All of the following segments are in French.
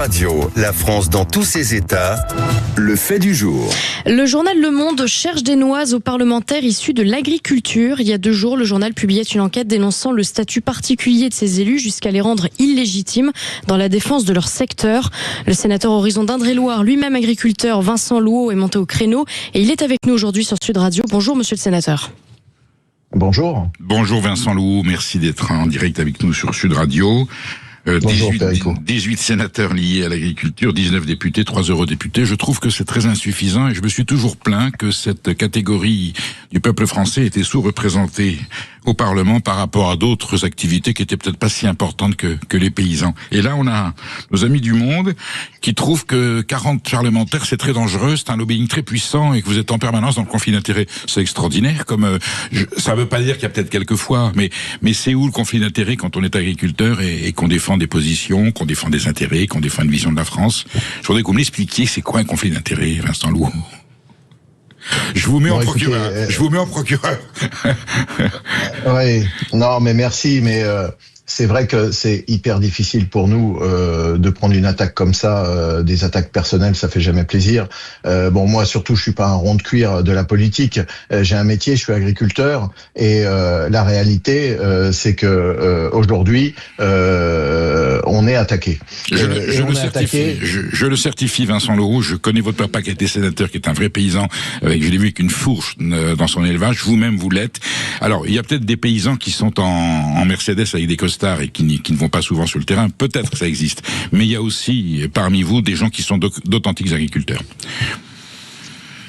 Radio, la France dans tous ses états, le fait du jour. Le journal Le Monde cherche des noises aux parlementaires issus de l'agriculture. Il y a 2 jours, le journal publiait une enquête dénonçant le statut particulier de ces élus jusqu'à les rendre illégitimes dans la défense de leur secteur. Le sénateur Horizon d'Indre-et-Loire, lui-même agriculteur, Vincent Louot, est monté au créneau et il est avec nous aujourd'hui sur Sud Radio. Bonjour monsieur le sénateur. Bonjour. Bonjour Vincent Louot, merci d'être en direct avec nous sur Sud Radio. 18 sénateurs liés à l'agriculture, 19 députés, 3 eurodéputés. Je trouve que c'est très insuffisant et je me suis toujours plaint que cette catégorie du peuple français était sous-représentée au Parlement par rapport à d'autres activités qui étaient peut-être pas si importantes que les paysans. Et là, on a nos amis du Monde qui trouvent que 40 parlementaires, c'est très dangereux, c'est un lobbying très puissant et que vous êtes en permanence dans le conflit d'intérêts. C'est extraordinaire. Ça veut pas dire qu'il y a peut-être quelques fois, mais c'est où le conflit d'intérêts quand on est agriculteur et qu'on défend des positions, qu'on défend des intérêts, qu'on défend une vision de la France. Je voudrais que vous me l'expliquiez, c'est quoi un conflit d'intérêts, Vincent Louot? Je vous mets en procureur. Oui, non, mais merci, mais c'est vrai que c'est hyper difficile pour nous de prendre une attaque comme ça, des attaques personnelles, ça fait jamais plaisir. Bon, moi surtout, je suis pas un rond de cuir de la politique. J'ai un métier, je suis agriculteur, et la réalité, c'est que aujourd'hui, on est attaqué. Je le certifie, Vincent Louot. Je connais votre papa qui était sénateur, qui est un vrai paysan. Je l'ai vu avec une fourche dans son élevage. Vous-même, vous l'êtes. Alors, il y a peut-être des paysans qui sont en Mercedes avec des costards et qui ne vont pas souvent sur le terrain. Peut-être que ça existe. Mais il y a aussi, parmi vous, des gens qui sont d'authentiques agriculteurs.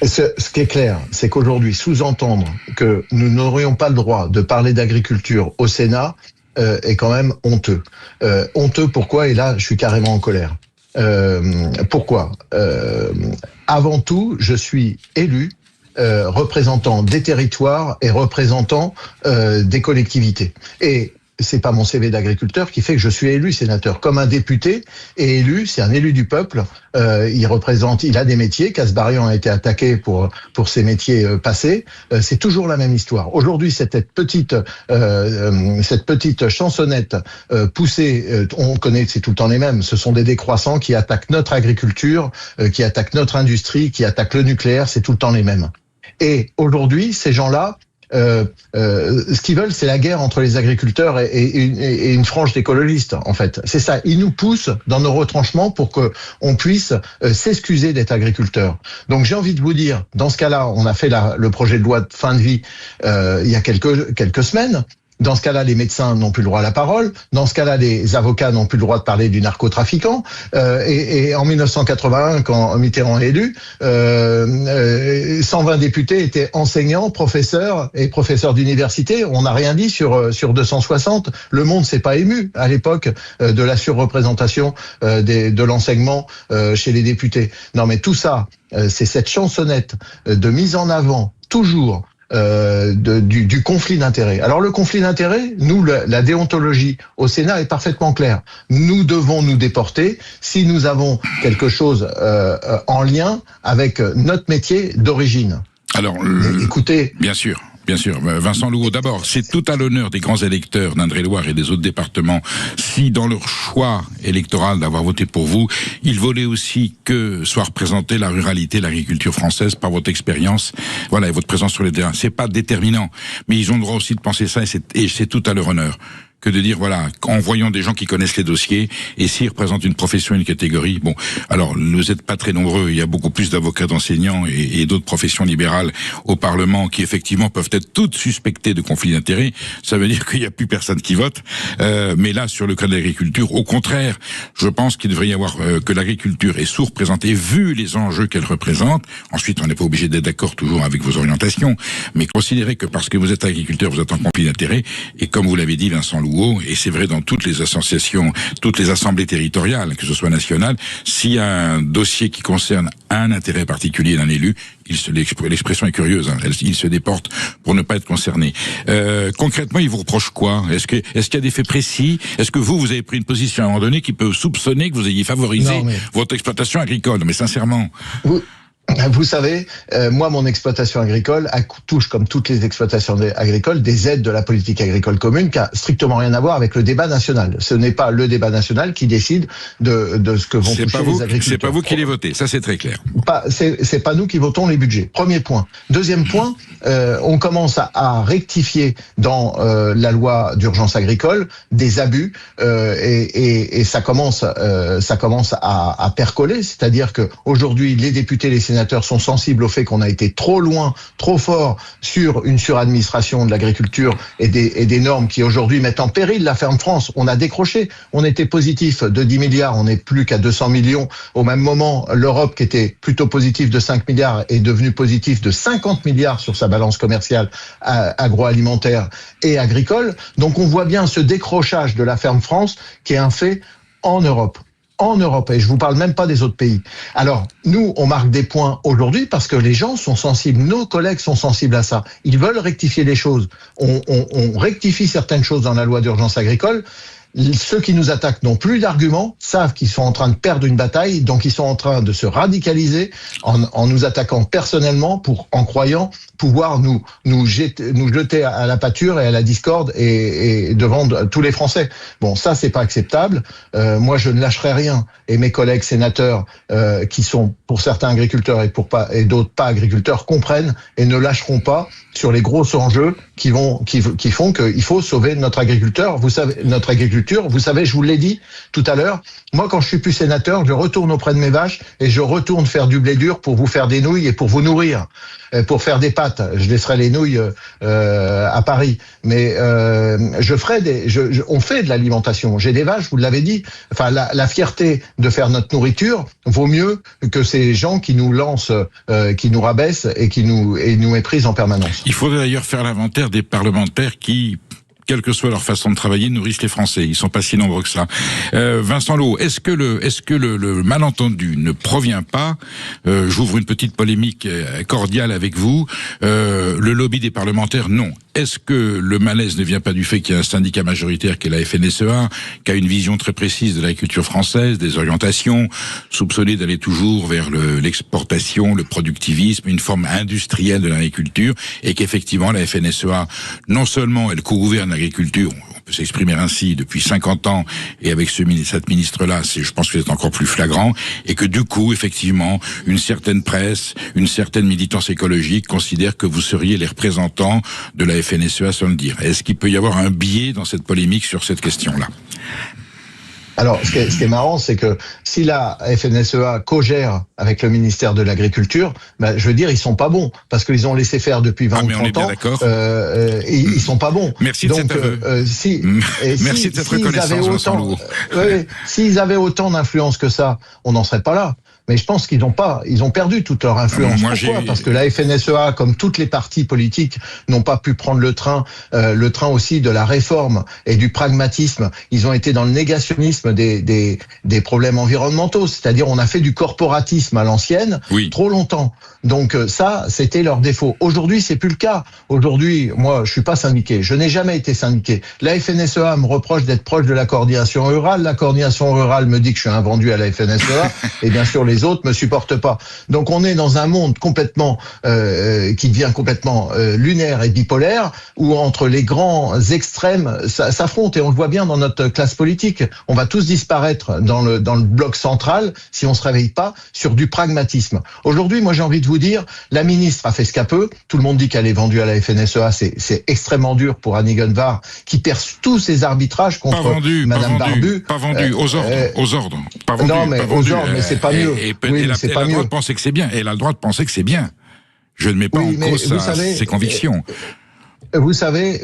Ce qui est clair, c'est qu'aujourd'hui, sous-entendre que nous n'aurions pas le droit de parler d'agriculture au Sénat est quand même honteux. Honteux pourquoi? Et là, je suis carrément en colère. Pourquoi? Avant tout, je suis élu représentant des territoires et représentant des collectivités. Et c'est pas mon CV d'agriculteur qui fait que je suis élu sénateur. Comme un député est élu, c'est un élu du peuple. Il a des métiers. Casbarian a été attaqué pour ses métiers passés. C'est toujours la même histoire. Aujourd'hui, cette petite chansonnette poussée, on connaît, c'est tout le temps les mêmes. Ce sont des décroissants qui attaquent notre agriculture, qui attaquent notre industrie, qui attaquent le nucléaire. C'est tout le temps les mêmes. Et aujourd'hui, ces gens-là, ce qu'ils veulent, c'est la guerre entre les agriculteurs et une frange d'écologistes, en fait. C'est ça. Ils nous poussent dans nos retranchements pour que on puisse s'excuser d'être agriculteur. Donc, j'ai envie de vous dire, dans ce cas-là, on a fait le projet de loi de fin de vie il y a quelques semaines. Dans ce cas-là, les médecins n'ont plus le droit à la parole. Dans ce cas-là, les avocats n'ont plus le droit de parler du narcotrafiquant. Et en 1981, quand Mitterrand est élu, 120 députés étaient enseignants, professeurs et professeurs d'université. On n'a rien dit sur 260. Le monde s'est pas ému à l'époque de la surreprésentation de l'enseignement chez les députés. Non, mais tout ça, c'est cette chansonnette de mise en avant toujours du conflit d'intérêts. Alors le conflit d'intérêts, nous, la déontologie au Sénat est parfaitement claire. Nous devons nous déporter si nous avons quelque chose en lien avec notre métier d'origine. Alors, écoutez, bien sûr. Bien sûr, Vincent Louot, d'abord, c'est tout à l'honneur des grands électeurs d'Indre-et-Loire et des autres départements si, dans leur choix électoral d'avoir voté pour vous, ils voulaient aussi que soit représentée la ruralité, l'agriculture française par votre expérience, voilà, et votre présence sur les terrains. C'est pas déterminant, mais ils ont le droit aussi de penser ça et c'est tout à leur honneur que de dire, voilà, en voyant des gens qui connaissent les dossiers, et s'ils représentent une profession, une catégorie, bon, alors, vous n'êtes pas très nombreux, il y a beaucoup plus d'avocats, d'enseignants et d'autres professions libérales au Parlement qui, effectivement, peuvent être toutes suspectées de conflits d'intérêts. Ça veut dire qu'il n'y a plus personne qui vote. Mais là, sur le cas de l'agriculture, au contraire, je pense qu'il devrait y avoir que l'agriculture est sous-représentée, vu les enjeux qu'elle représente. Ensuite, on n'est pas obligé d'être d'accord toujours avec vos orientations, mais considérez que parce que vous êtes agriculteur, vous êtes en conflit d'intérêts, et comme vous l'avez dit, Vincent Louot, et c'est vrai dans toutes les associations, toutes les assemblées territoriales, que ce soit nationales, s'il y a un dossier qui concerne un intérêt particulier d'un élu, l'expression est curieuse, hein, il se déporte pour ne pas être concerné. Concrètement, il vous reproche quoi? Est-ce qu'il y a des faits précis? Est-ce que vous avez pris une position à un moment donné qui peut soupçonner que vous ayez favorisé votre exploitation agricole? Mais sincèrement. Vous savez, moi, mon exploitation agricole touche, comme toutes les exploitations agricoles, des aides de la politique agricole commune qui a strictement rien à voir avec le débat national. Ce n'est pas le débat national qui décide de ce que vont toucher les agriculteurs. C'est pas vous qui les votez, ça c'est très clair. C'est pas nous qui votons les budgets. Premier point. Deuxième point, on commence à rectifier dans la loi d'urgence agricole des abus et ça commence à percoler, c'est-à-dire que aujourd'hui les députés, les sénateurs sont sensibles au fait qu'on a été trop loin, trop fort sur une suradministration de l'agriculture et des normes qui aujourd'hui mettent en péril la ferme France. On a décroché, on était positif de 10 milliards, on n'est plus qu'à 200 millions. Au même moment, l'Europe qui était plutôt positif de 5 milliards est devenue positif de 50 milliards sur sa balance commerciale agroalimentaire et agricole. Donc on voit bien ce décrochage de la ferme France qui est un fait en Europe. Et je vous parle même pas des autres pays. Alors, nous, on marque des points aujourd'hui parce que les gens sont sensibles, nos collègues sont sensibles à ça. Ils veulent rectifier les choses. On rectifie certaines choses dans la loi d'urgence agricole. Ceux qui nous attaquent n'ont plus d'arguments, savent qu'ils sont en train de perdre une bataille, donc ils sont en train de se radicaliser en nous attaquant personnellement en croyant pouvoir nous jeter à la pâture et à la discorde et devant tous les Français. Bon, ça c'est pas acceptable. Moi je ne lâcherai rien et mes collègues sénateurs qui sont pour certains agriculteurs et d'autres pas agriculteurs comprennent et ne lâcheront pas sur les gros enjeux qui font qu'il faut sauver notre agriculteur. Vous savez, je vous l'ai dit tout à l'heure, moi quand je suis plus sénateur, je retourne auprès de mes vaches et je retourne faire du blé dur pour vous faire des nouilles et pour vous nourrir, pour faire des pâtes. Je laisserai les nouilles à Paris, mais on fait de l'alimentation. J'ai des vaches, vous l'avez dit. Enfin, la fierté de faire notre nourriture vaut mieux que ces gens qui nous lancent, qui nous rabaissent et qui nous méprisent en permanence. Il faudrait d'ailleurs faire l'inventaire des parlementaires qui, quelle que soit leur façon de travailler, nourrissent les Français. Ils sont pas si nombreux que ça. Vincent Lot, est-ce que le malentendu ne provient pas, j'ouvre une petite polémique cordiale avec vous, le lobby des parlementaires, non. Est-ce que le malaise ne vient pas du fait qu'il y a un syndicat majoritaire qui est la FNSEA, qui a une vision très précise de l'agriculture française, des orientations, soupçonné d'aller toujours vers l'exportation, le productivisme, une forme industrielle de l'agriculture, et qu'effectivement la FNSEA, non seulement elle co-gouverne l'agriculture, on peut s'exprimer ainsi depuis 50 ans, et avec cette ministre-là, je pense que c'est encore plus flagrant, et que du coup, effectivement, une certaine presse, une certaine militance écologique considère que vous seriez les représentants de la FNSEA sans le dire. Est-ce qu'il peut y avoir un biais dans cette polémique sur cette question-là ? Alors, ce qui est marrant, c'est que si la FNSEA co-gère avec le ministère de l'Agriculture, je veux dire, ils sont pas bons, parce qu'ils ont laissé faire depuis 20 ou 30 ans. Ils sont pas bons. Merci de cet aveu. Merci de cette reconnaissance. S'ils avaient autant d'influence que ça, on n'en serait pas là. Mais je pense qu'ils ont perdu toute leur influence. Pourquoi ? Parce que la FNSEA, comme toutes les partis politiques, n'ont pas pu prendre le train aussi de la réforme et du pragmatisme. Ils ont été dans le négationnisme des problèmes environnementaux. C'est-à-dire, on a fait du corporatisme à l'ancienne, trop longtemps. Donc ça, c'était leur défaut. Aujourd'hui, c'est plus le cas. Aujourd'hui, moi, je suis pas syndiqué. Je n'ai jamais été syndiqué. La FNSEA me reproche d'être proche de la coordination rurale. La coordination rurale me dit que je suis un vendu à la FNSEA. Et bien sûr, les autres me supportent pas. Donc on est dans un monde complètement qui devient complètement lunaire et bipolaire, où entre les grands extrêmes s'affrontent, et on le voit bien dans notre classe politique. On va tous disparaître dans le bloc central si on se réveille pas sur du pragmatisme. Aujourd'hui, moi j'ai envie de vous dire, la ministre a fait ce qu'elle peut. Tout le monde dit qu'elle est vendue à la FNSEA. C'est extrêmement dur pour Annie Genevard qui perd tous ses arbitrages contre Madame Barbu. Pas vendu, aux ordres. Pas vendu, non, mais pas aux vendu, ordres, mais c'est pas mieux. Elle a le droit de penser que c'est bien. Elle a le droit de penser que c'est bien. Je ne mets pas en cause ses convictions. Vous savez,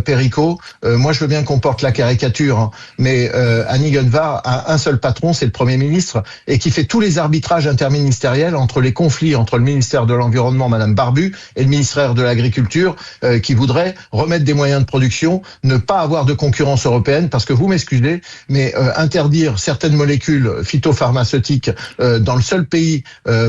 Perico, moi je veux bien qu'on porte la caricature, hein, mais Annie Genevard a un seul patron, c'est le Premier ministre, et qui fait tous les arbitrages interministériels entre les conflits entre le ministère de l'Environnement, Madame Barbu, et le ministère de l'Agriculture, qui voudrait remettre des moyens de production, ne pas avoir de concurrence européenne, parce que vous m'excusez, mais interdire certaines molécules phytopharmaceutiques dans le seul pays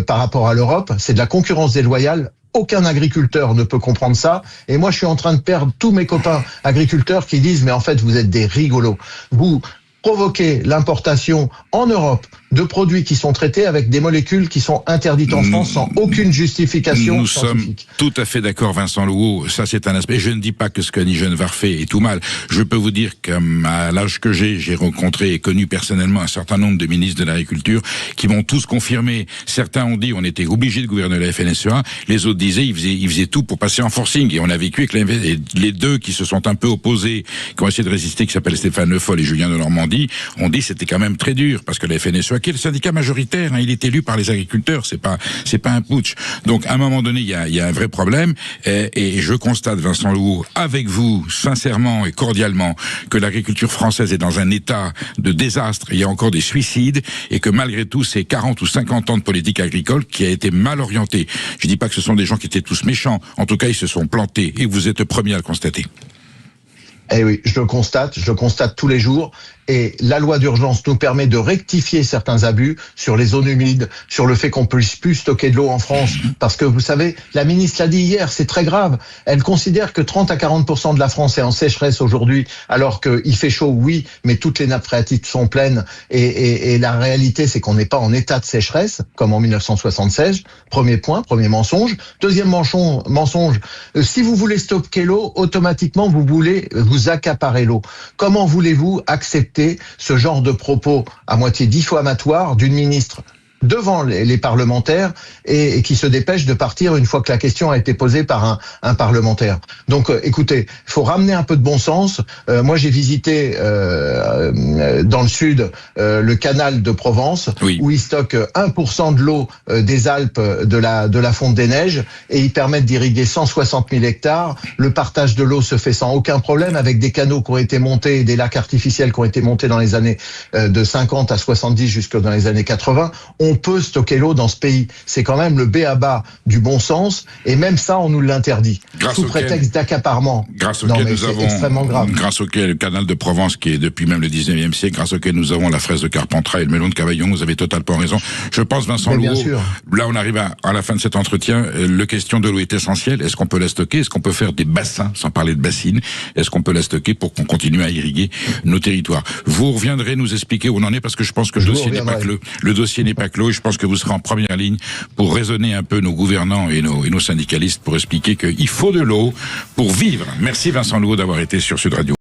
par rapport à l'Europe, c'est de la concurrence déloyale. Aucun agriculteur ne peut comprendre ça. Et moi, je suis en train de perdre tous mes copains agriculteurs qui disent « Mais en fait, vous êtes des rigolos. Vous provoquez l'importation en Europe de produits qui sont traités avec des molécules qui sont interdites en France sans aucune justification Nous scientifique. sommes tout à fait d'accord, Vincent Louhault. Ça, c'est un aspect. Je ne dis pas que ce qu'Annie Genevard fait est tout mal. Je peux vous dire qu'à l'âge que j'ai rencontré et connu personnellement un certain nombre de ministres de l'Agriculture qui m'ont tous confirmé. Certains ont dit on était obligé de gouverner la FNSEA. Les autres disaient ils faisaient tout pour passer en forcing. Et on a vécu avec les deux qui se sont un peu opposés, qui ont essayé de résister, qui s'appellent Stéphane Le Foll et Julien de Normandie, ont dit c'était quand même très dur parce que la FNSEA, qui est le syndicat majoritaire, il est élu par les agriculteurs, c'est pas un putsch. Donc à un moment donné, il y a un vrai problème et je constate, Vincent Louhault, avec vous, sincèrement et cordialement, que l'agriculture française est dans un état de désastre, il y a encore des suicides et que malgré tout, c'est 40 ou 50 ans de politique agricole qui a été mal orientée. Je dis pas que ce sont des gens qui étaient tous méchants, en tout cas ils se sont plantés et vous êtes le premier à le constater. Eh oui, je le constate tous les jours. Et la loi d'urgence nous permet de rectifier certains abus sur les zones humides, sur le fait qu'on puisse plus stocker de l'eau en France. Parce que vous savez, la ministre l'a dit hier, c'est très grave. Elle considère que 30 à 40% de la France est en sécheresse aujourd'hui, alors qu'il fait chaud, oui, mais toutes les nappes phréatiques sont pleines. Et la réalité, c'est qu'on n'est pas en état de sécheresse, comme en 1976. Premier point, premier mensonge. Deuxième mensonge, si vous voulez stocker l'eau, automatiquement, vous accaparez l'eau. Comment voulez-vous accepter ce genre de propos à moitié diffamatoire d'une ministre devant les parlementaires et qui se dépêche de partir une fois que la question a été posée par un parlementaire. Donc écoutez, il faut ramener un peu de bon sens. Moi j'ai visité dans le sud le canal de Provence, oui, où ils stockent 1% de l'eau des Alpes de la fonte des neiges et ils permettent d'irriguer 160 000 hectares. Le partage de l'eau se fait sans aucun problème avec des canaux qui ont été montés, des lacs artificiels qui ont été montés dans les années de 50 à 70 jusque dans les années 80. On peut stocker l'eau dans ce pays. C'est quand même le b.a.-ba du bon sens, et même ça, on nous l'interdit. Sous prétexte d'accaparement. Grâce auquel nous avons, extrêmement grave. Grâce auquel le canal de Provence, qui est depuis même le 19e siècle, grâce auquel nous avons la fraise de Carpentras et le melon de Cavaillon, vous avez totalement raison. Je pense, Vincent Louhault, là on arrive à la fin de cet entretien, la question de l'eau est essentielle. Est-ce qu'on peut la stocker? Est-ce qu'on peut faire des bassins, sans parler de bassines? Est-ce qu'on peut la stocker pour qu'on continue à irriguer nos territoires? Vous reviendrez nous expliquer où on en est, parce que je pense que le dossier n'est pas clos. Le dossier n'est pas clos, et je pense que vous serez en première ligne pour raisonner un peu nos gouvernants et nos syndicalistes pour expliquer qu'il faut de l'eau pour vivre. Merci Vincent Louhault d'avoir été sur Sud Radio.